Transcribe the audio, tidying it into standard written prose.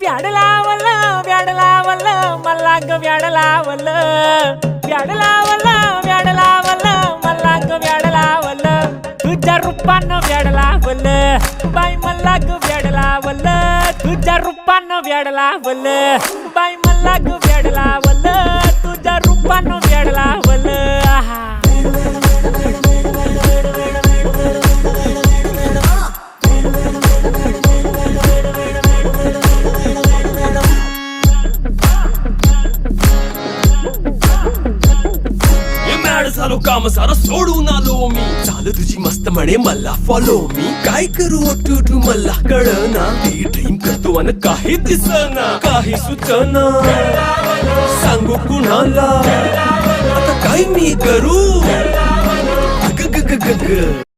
व्याड लावलं व्याड लावलं मला ग व्याड लावलं व्याड लावलं व्याड लावलं मला ग व्याड लावलं तुझ्या रूपानं व्याड लावलं बाई मला ग व्याड लावलं तुझ्या रूपानं व्याड लावलं बाई मला ग व्याड लावलं तुझ्या रूपानं व्याड लावलं आहा झालो काम सारं सोडून आलो मी चाल तुझी मस्त म्हणे मला फॉलो मी काय करू टू मला कळना ती ड्रीम करतो आणि काही दिसना काही सुचना सांगू कुणाला आता काय मी करू ग ग ग ग ग